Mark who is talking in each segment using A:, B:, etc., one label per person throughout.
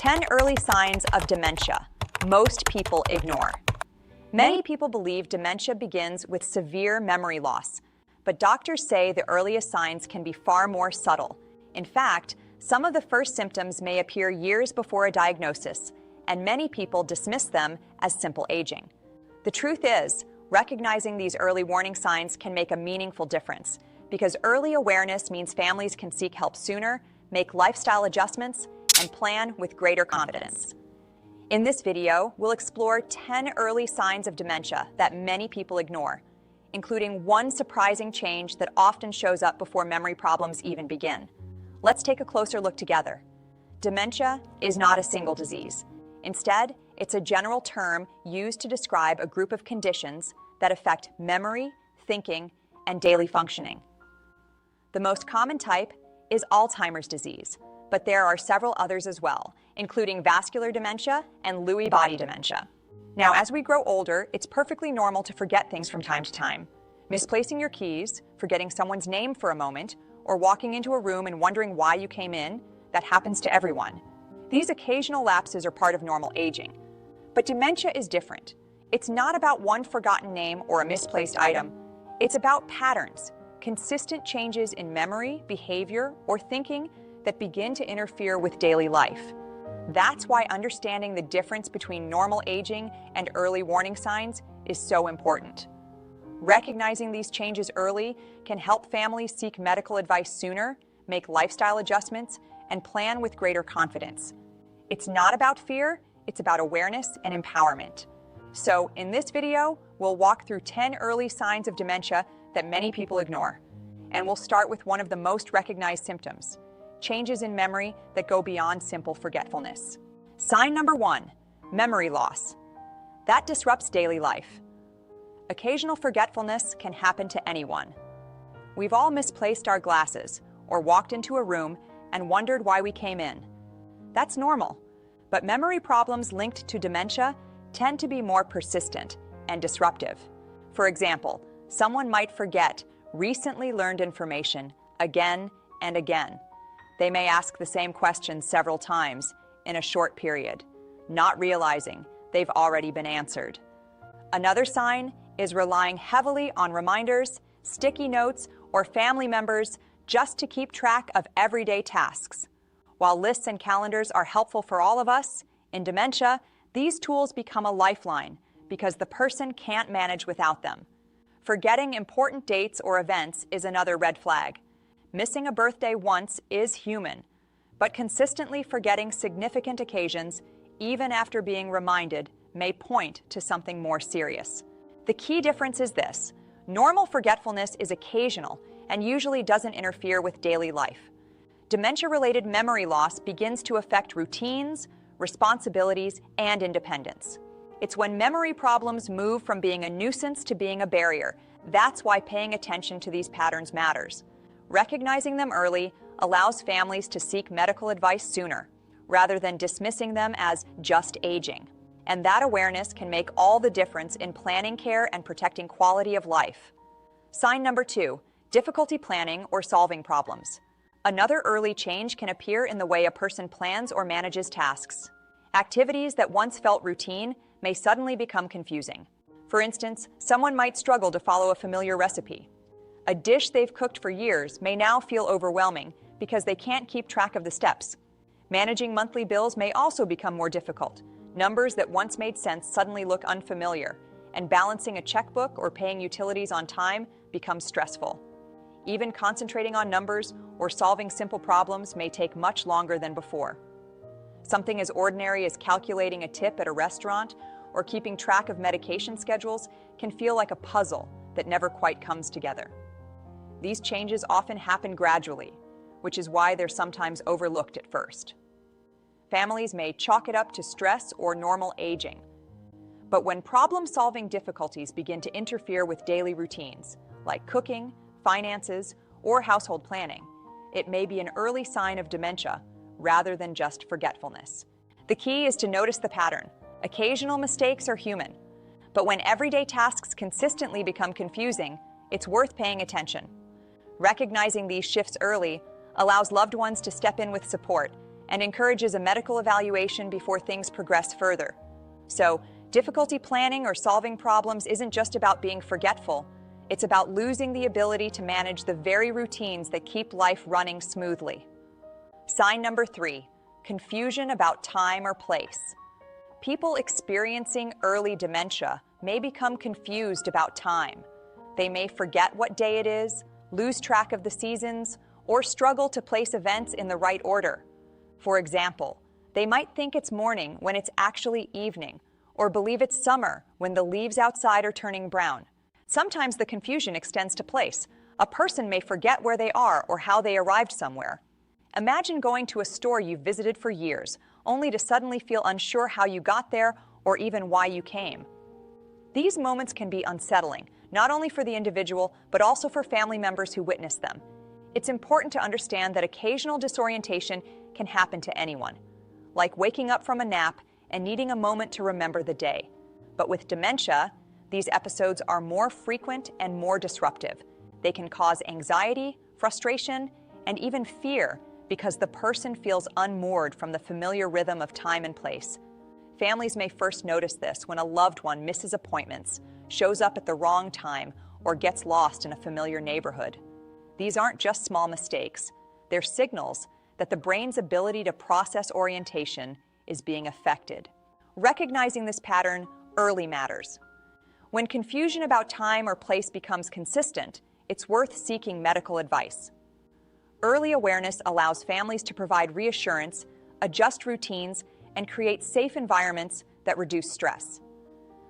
A: 10 early signs of dementia most people ignore. Many people believe dementia begins with severe memory loss, but doctors say the earliest signs can be far more subtle. In fact, some of the first symptoms may appear years before a diagnosis, and many people dismiss them as simple aging. The truth is, recognizing these early warning signs can make a meaningful difference, because early awareness means families can seek help sooner, make lifestyle adjustments, and plan with greater confidence. In this video, we'll explore 10 early signs of dementia that many people ignore, including one surprising change that often shows up before memory problems even begin. Let's take a closer look together. Dementia is not a single disease. Instead, it's a general term used to describe a group of conditions that affect memory, thinking, and daily functioning. The most common type is Alzheimer's disease, but there are several others as well, including vascular dementia and Lewy body dementia. Now, as we grow older, it's perfectly normal to forget things from time to time. Misplacing your keys, forgetting someone's name for a moment, or walking into a room and wondering why you came in, that happens to everyone. These occasional lapses are part of normal aging. But dementia is different. It's not about one forgotten name or a misplaced item. It's about patterns, consistent changes in memory, behavior, or thinking that begin to interfere with daily life. That's why understanding the difference between normal aging and early warning signs is so important. Recognizing these changes early can help families seek medical advice sooner, make lifestyle adjustments, and plan with greater confidence. It's not about fear, it's about awareness and empowerment. So, in this video, we'll walk through 10 early signs of dementia that many people ignore. And we'll start with one of the most recognized symptoms: changes in memory that go beyond simple forgetfulness. Sign number 1, memory loss. That disrupts daily life. Occasional forgetfulness can happen to anyone. We've all misplaced our glasses or walked into a room and wondered why we came in. That's normal, but memory problems linked to dementia tend to be more persistent and disruptive. For example, someone might forget recently learned information again and again. They may ask the same question several times in a short period, not realizing they've already been answered. Another sign is relying heavily on reminders, sticky notes, or family members just to keep track of everyday tasks. While lists and calendars are helpful for all of us, in dementia, these tools become a lifeline because the person can't manage without them. Forgetting important dates or events is another red flag. Missing a birthday once is human, but consistently forgetting significant occasions, even after being reminded, may point to something more serious. The key difference is this: normal forgetfulness is occasional and usually doesn't interfere with daily life. Dementia-related memory loss begins to affect routines, responsibilities, and independence. It's when memory problems move from being a nuisance to being a barrier. That's why paying attention to these patterns matters. Recognizing them early allows families to seek medical advice sooner, rather than dismissing them as just aging. And that awareness can make all the difference in planning care and protecting quality of life. Sign number 2, difficulty planning or solving problems. Another early change can appear in the way a person plans or manages tasks. Activities that once felt routine may suddenly become confusing. For instance, someone might struggle to follow a familiar recipe. A dish they've cooked for years may now feel overwhelming because they can't keep track of the steps. Managing monthly bills may also become more difficult. Numbers that once made sense suddenly look unfamiliar, and balancing a checkbook or paying utilities on time becomes stressful. Even concentrating on numbers or solving simple problems may take much longer than before. Something as ordinary as calculating a tip at a restaurant or keeping track of medication schedules can feel like a puzzle that never quite comes together. These changes often happen gradually, which is why they're sometimes overlooked at first. Families may chalk it up to stress or normal aging. But when problem-solving difficulties begin to interfere with daily routines, like cooking, finances, or household planning, it may be an early sign of dementia rather than just forgetfulness. The key is to notice the pattern. Occasional mistakes are human, but when everyday tasks consistently become confusing, it's worth paying attention. Recognizing these shifts early allows loved ones to step in with support and encourages a medical evaluation before things progress further. So, difficulty planning or solving problems isn't just about being forgetful. It's about losing the ability to manage the very routines that keep life running smoothly. Sign number 3, confusion about time or place. People experiencing early dementia may become confused about time. They may forget what day it is, lose track of the seasons, or struggle to place events in the right order. For example, they might think it's morning when it's actually evening, or believe it's summer when the leaves outside are turning brown. Sometimes the confusion extends to place. A person may forget where they are or how they arrived somewhere. Imagine going to a store you've visited for years, only to suddenly feel unsure how you got there or even why you came. These moments can be unsettling, not only for the individual, but also for family members who witness them. It's important to understand that occasional disorientation can happen to anyone, like waking up from a nap and needing a moment to remember the day. But with dementia, these episodes are more frequent and more disruptive. They can cause anxiety, frustration, and even fear because the person feels unmoored from the familiar rhythm of time and place. Families may first notice this when a loved one misses appointments, shows up at the wrong time, or gets lost in a familiar neighborhood. These aren't just small mistakes. They're signals that the brain's ability to process orientation is being affected. Recognizing this pattern early matters. When confusion about time or place becomes consistent, it's worth seeking medical advice. Early awareness allows families to provide reassurance, adjust routines, and create safe environments that reduce stress.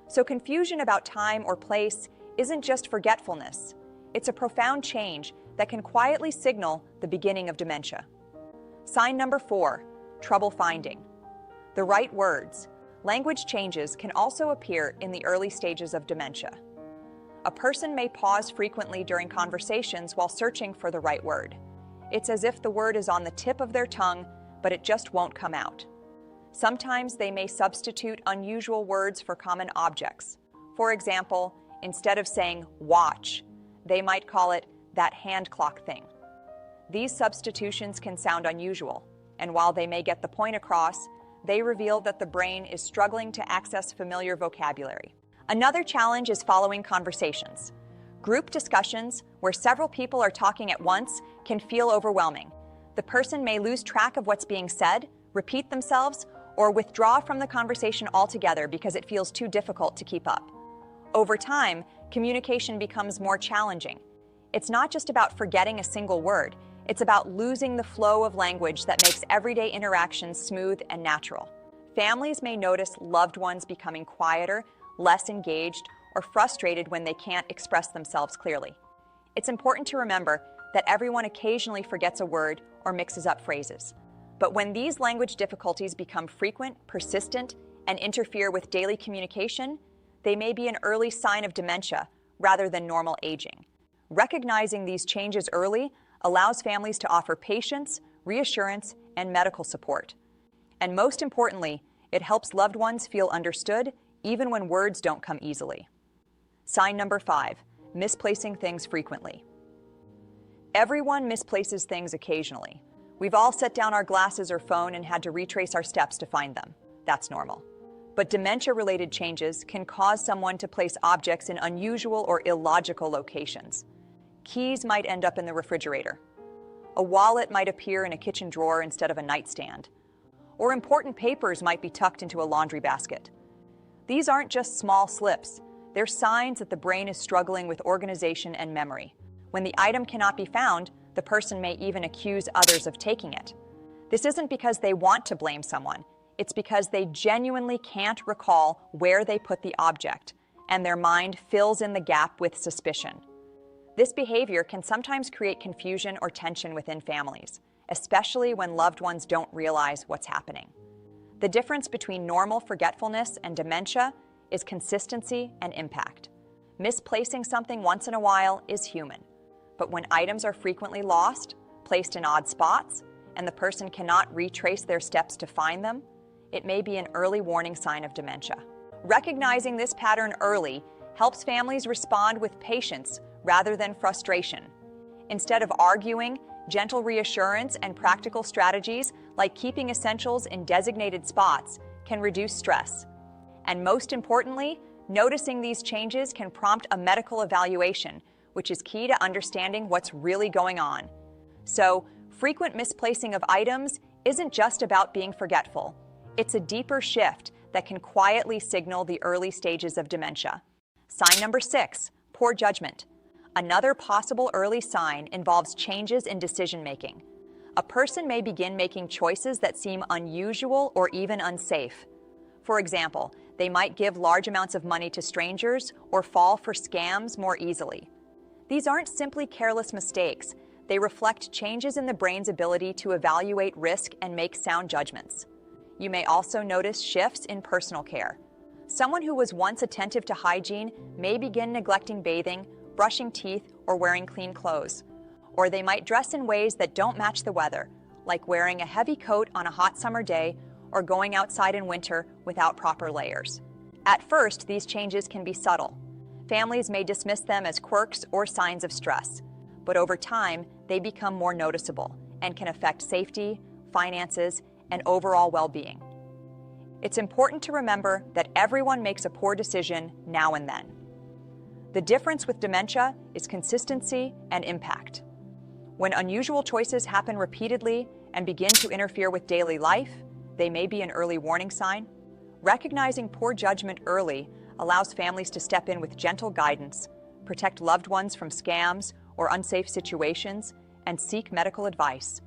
A: So confusion about time or place isn't just forgetfulness. It's a profound change that can quietly signal the beginning of dementia. Sign number 4, trouble finding. The right words. Language changes can also appear in the early stages of dementia. A person may pause frequently during conversations while searching for the right word. It's as if the word is on the tip of their tongue, but it just won't come out. Sometimes they may substitute unusual words for common objects. For example, instead of saying watch, they might call it that hand clock thing. These substitutions can sound unusual, and while they may get the point across, they reveal that the brain is struggling to access familiar vocabulary. Another challenge is following conversations. Group discussions, where several people are talking at once, can feel overwhelming. The person may lose track of what's being said, repeat themselves, or withdraw from the conversation altogether because it feels too difficult to keep up. Over time, communication becomes more challenging. It's not just about forgetting a single word. It's about losing the flow of language that makes everyday interactions smooth and natural. Families may notice loved ones becoming quieter, less engaged, or frustrated when they can't express themselves clearly. It's important to remember that everyone occasionally forgets a word or mixes up phrases. But when these language difficulties become frequent, persistent, and interfere with daily communication, they may be an early sign of dementia rather than normal aging. Recognizing these changes early allows families to offer patience, reassurance, and medical support. And most importantly, it helps loved ones feel understood even when words don't come easily. Sign number 5, misplacing things frequently. Everyone misplaces things occasionally. We've all set down our glasses or phone and had to retrace our steps to find them. That's normal. But dementia-related changes can cause someone to place objects in unusual or illogical locations. Keys might end up in the refrigerator. A wallet might appear in a kitchen drawer instead of a nightstand. Or important papers might be tucked into a laundry basket. These aren't just small slips. They're signs that the brain is struggling with organization and memory. When the item cannot be found, the person may even accuse others of taking it. This isn't because they want to blame someone. It's because they genuinely can't recall where they put the object, and their mind fills in the gap with suspicion. This behavior can sometimes create confusion or tension within families, especially when loved ones don't realize what's happening. The difference between normal forgetfulness and dementia is consistency and impact. Misplacing something once in a while is human, but when items are frequently lost, placed in odd spots, and the person cannot retrace their steps to find them, it may be an early warning sign of dementia. Recognizing this pattern early helps families respond with patience rather than frustration. Instead of arguing, gentle reassurance and practical strategies like keeping essentials in designated spots, can reduce stress. And most importantly, noticing these changes can prompt a medical evaluation, which is key to understanding what's really going on. So, frequent misplacing of items isn't just about being forgetful. It's a deeper shift that can quietly signal the early stages of dementia. Sign number 6, poor judgment. Another possible early sign involves changes in decision-making. A person may begin making choices that seem unusual or even unsafe. For example, they might give large amounts of money to strangers or fall for scams more easily. These aren't simply careless mistakes. They reflect changes in the brain's ability to evaluate risk and make sound judgments. You may also notice shifts in personal care. Someone who was once attentive to hygiene may begin neglecting bathing, brushing teeth, or wearing clean clothes. Or they might dress in ways that don't match the weather, like wearing a heavy coat on a hot summer day or going outside in winter without proper layers. At first, these changes can be subtle. Families may dismiss them as quirks or signs of stress, but over time, they become more noticeable and can affect safety, finances, and overall well-being. It's important to remember that everyone makes a poor decision now and then. The difference with dementia is consistency and impact. When unusual choices happen repeatedly and begin to interfere with daily life, they may be an early warning sign. Recognizing poor judgment early allows families to step in with gentle guidance, protect loved ones from scams or unsafe situations, and seek medical advice.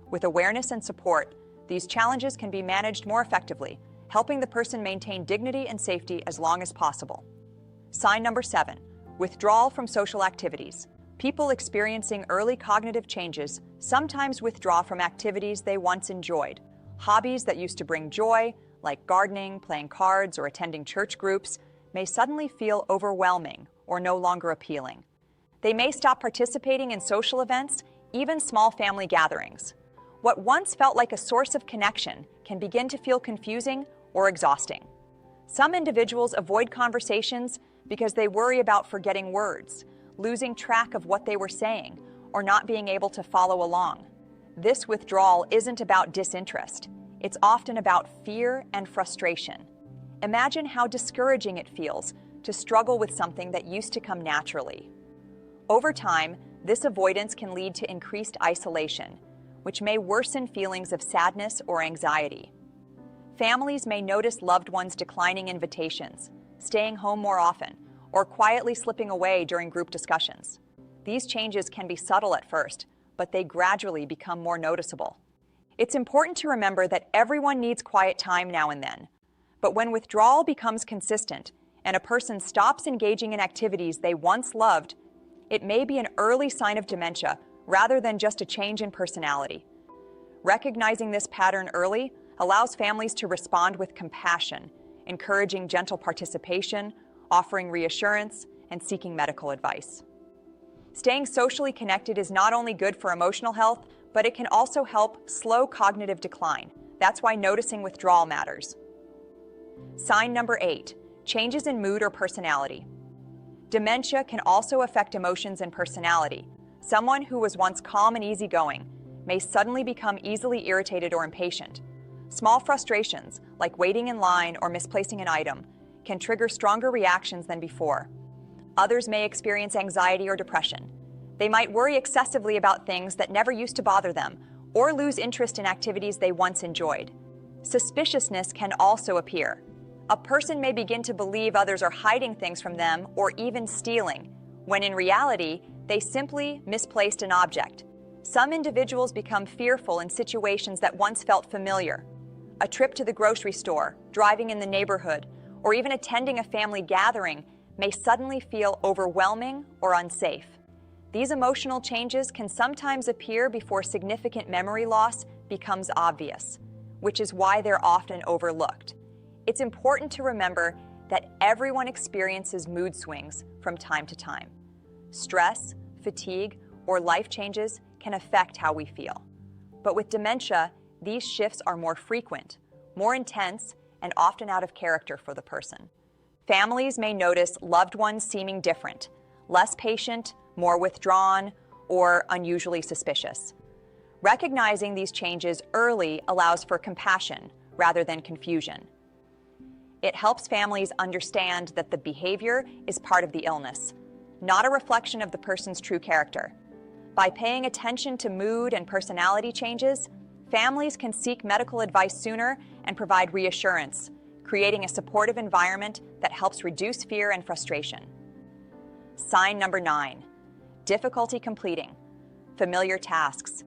A: With awareness and support, these challenges can be managed more effectively, helping the person maintain dignity and safety as long as possible. Sign number 7, withdrawal from social activities. People experiencing early cognitive changes sometimes withdraw from activities they once enjoyed. Hobbies that used to bring joy, like gardening, playing cards, or attending church groups, may suddenly feel overwhelming or no longer appealing. They may stop participating in social events, even small family gatherings. What once felt like a source of connection can begin to feel confusing or exhausting. Some individuals avoid conversations because they worry about forgetting words, losing track of what they were saying, or not being able to follow along. This withdrawal isn't about disinterest. It's often about fear and frustration. Imagine how discouraging it feels to struggle with something that used to come naturally. Over time, this avoidance can lead to increased isolation, which may worsen feelings of sadness or anxiety. Families may notice loved ones declining invitations, staying home more often, or quietly slipping away during group discussions. These changes can be subtle at first, but they gradually become more noticeable. It's important to remember that everyone needs quiet time now and then. But when withdrawal becomes consistent and a person stops engaging in activities they once loved, it may be an early sign of dementia rather than just a change in personality. Recognizing this pattern early allows families to respond with compassion, encouraging gentle participation, offering reassurance, and seeking medical advice. Staying socially connected is not only good for emotional health, but it can also help slow cognitive decline. That's why noticing withdrawal matters. Sign number 8, changes in mood or personality. Dementia can also affect emotions and personality. Someone who was once calm and easygoing may suddenly become easily irritated or impatient. Small frustrations, like waiting in line or misplacing an item, can trigger stronger reactions than before. Others may experience anxiety or depression. They might worry excessively about things that never used to bother them, or lose interest in activities they once enjoyed. Suspiciousness can also appear. A person may begin to believe others are hiding things from them or even stealing, when in reality, they simply misplaced an object. Some individuals become fearful in situations that once felt familiar. A trip to the grocery store, driving in the neighborhood, or even attending a family gathering may suddenly feel overwhelming or unsafe. These emotional changes can sometimes appear before significant memory loss becomes obvious, which is why they're often overlooked. It's important to remember that everyone experiences mood swings from time to time. Stress, fatigue, or life changes can affect how we feel. But with dementia, these shifts are more frequent, more intense, and often out of character for the person. Families may notice loved ones seeming different, less patient, more withdrawn, or unusually suspicious. Recognizing these changes early allows for compassion rather than confusion. It helps families understand that the behavior is part of the illness, not a reflection of the person's true character. By paying attention to mood and personality changes, families can seek medical advice sooner and provide reassurance, creating a supportive environment that helps reduce fear and frustration. Sign number 9, difficulty completing familiar tasks.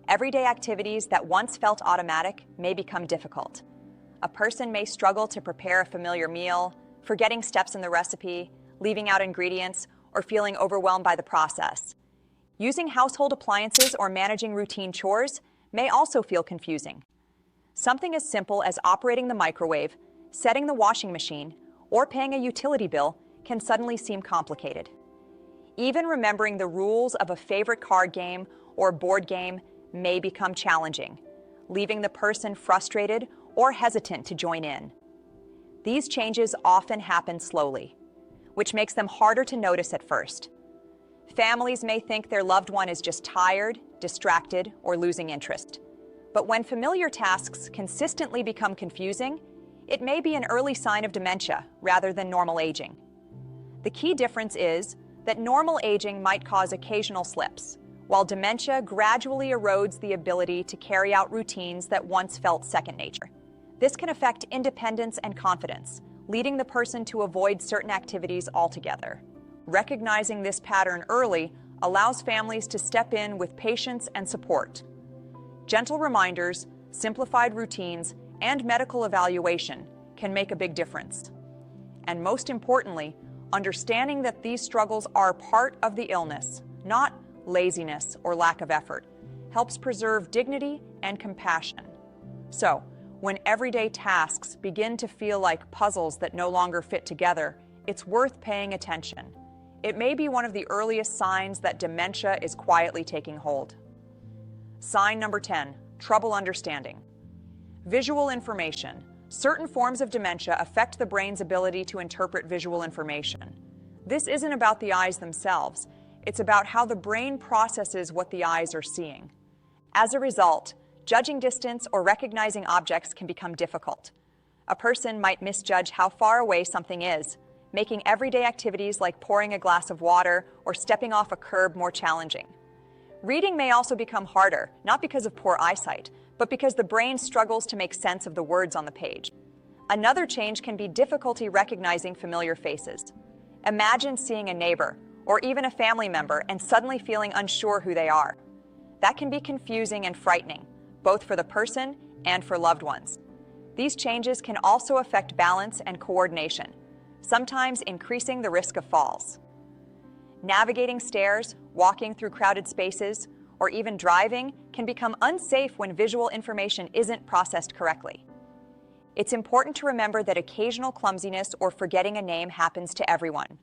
A: Everyday activities that once felt automatic may become difficult. A person may struggle to prepare a familiar meal, forgetting steps in the recipe, leaving out ingredients, or feeling overwhelmed by the process. Using household appliances or managing routine chores may also feel confusing. Something as simple as operating the microwave, setting the washing machine, or paying a utility bill can suddenly seem complicated. Even remembering the rules of a favorite card game or board game may become challenging, leaving the person frustrated or hesitant to join in. These changes often happen slowly, which makes them harder to notice at first. Families may think their loved one is just tired, distracted, or losing interest. But when familiar tasks consistently become confusing, it may be an early sign of dementia rather than normal aging. The key difference is that normal aging might cause occasional slips, while dementia gradually erodes the ability to carry out routines that once felt second nature. This can affect independence and confidence, leading the person to avoid certain activities altogether. Recognizing this pattern early allows families to step in with patience and support. Gentle reminders, simplified routines, and medical evaluation can make a big difference. And most importantly, understanding that these struggles are part of the illness, not laziness or lack of effort, helps preserve dignity and compassion. So, when everyday tasks begin to feel like puzzles that no longer fit together, it's worth paying attention. It may be one of the earliest signs that dementia is quietly taking hold. Sign number 10, trouble understanding. Visual information. Certain forms of dementia affect the brain's ability to interpret visual information. This isn't about the eyes themselves. It's about how the brain processes what the eyes are seeing. As a result, judging distance or recognizing objects can become difficult. A person might misjudge how far away something is, making everyday activities like pouring a glass of water or stepping off a curb more challenging. Reading may also become harder, not because of poor eyesight, but because the brain struggles to make sense of the words on the page. Another change can be difficulty recognizing familiar faces. Imagine seeing a neighbor or even a family member and suddenly feeling unsure who they are. That can be confusing and frightening, both for the person and for loved ones. These changes can also affect balance and coordination, sometimes increasing the risk of falls. Navigating stairs, walking through crowded spaces, or even driving can become unsafe when visual information isn't processed correctly. It's important to remember that occasional clumsiness or forgetting a name happens to everyone.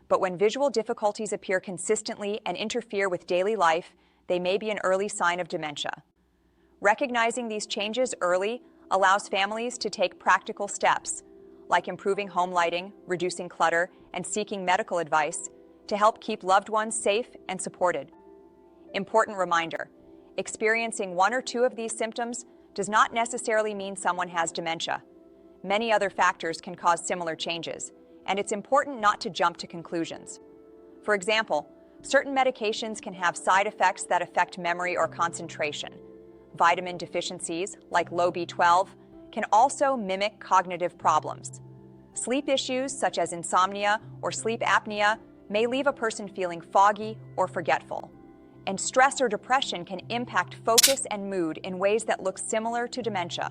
A: But when visual difficulties appear consistently and interfere with daily life, they may be an early sign of dementia. Recognizing these changes early allows families to take practical steps, like improving home lighting, reducing clutter, and seeking medical advice to help keep loved ones safe and supported. Important reminder, experiencing one or two of these symptoms does not necessarily mean someone has dementia. Many other factors can cause similar changes, and it's important not to jump to conclusions. For example, certain medications can have side effects that affect memory or concentration. Vitamin deficiencies, like low B12, can also mimic cognitive problems. Sleep issues, such as insomnia or sleep apnea, may leave a person feeling foggy or forgetful. And stress or depression can impact focus and mood in ways that look similar to dementia.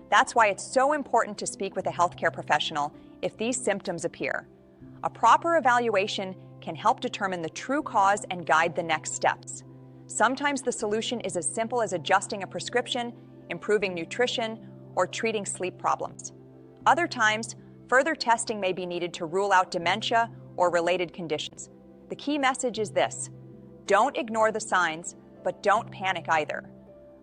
A: That's why it's so important to speak with a healthcare professional if these symptoms appear. A proper evaluation can help determine the true cause and guide the next steps. Sometimes the solution is as simple as adjusting a prescription, improving nutrition, or treating sleep problems. Other times, further testing may be needed to rule out dementia or related conditions. The key message is this: don't ignore the signs, but don't panic either.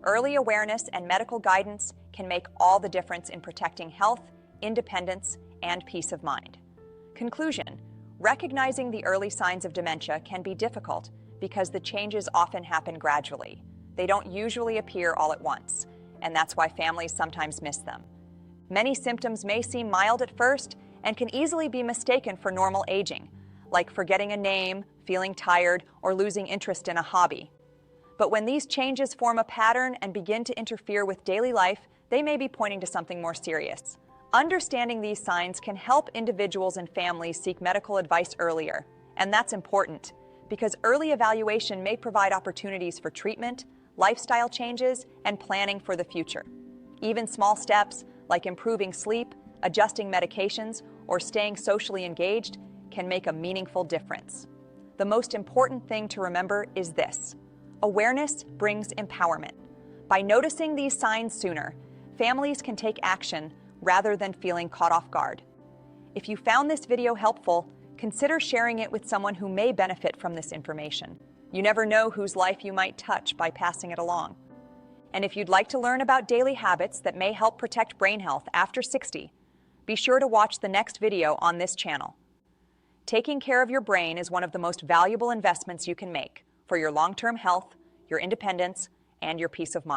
A: Early awareness and medical guidance can make all the difference in protecting health, independence, and peace of mind. Conclusion: recognizing the early signs of dementia can be difficult because the changes often happen gradually. They don't usually appear all at once, and that's why families sometimes miss them. Many symptoms may seem mild at first and can easily be mistaken for normal aging, like forgetting a name, feeling tired, or losing interest in a hobby. But when these changes form a pattern and begin to interfere with daily life, they may be pointing to something more serious. Understanding these signs can help individuals and families seek medical advice earlier, and that's important because early evaluation may provide opportunities for treatment, lifestyle changes, and planning for the future. Even small steps like improving sleep, adjusting medications, or staying socially engaged can make a meaningful difference. The most important thing to remember is this: awareness brings empowerment. By noticing these signs sooner, families can take action rather than feeling caught off guard. If you found this video helpful, consider sharing it with someone who may benefit from this information. You never know whose life you might touch by passing it along. And if you'd like to learn about daily habits that may help protect brain health after 60, be sure to watch the next video on this channel. Taking care of your brain is one of the most valuable investments you can make for your long-term health, your independence, and your peace of mind.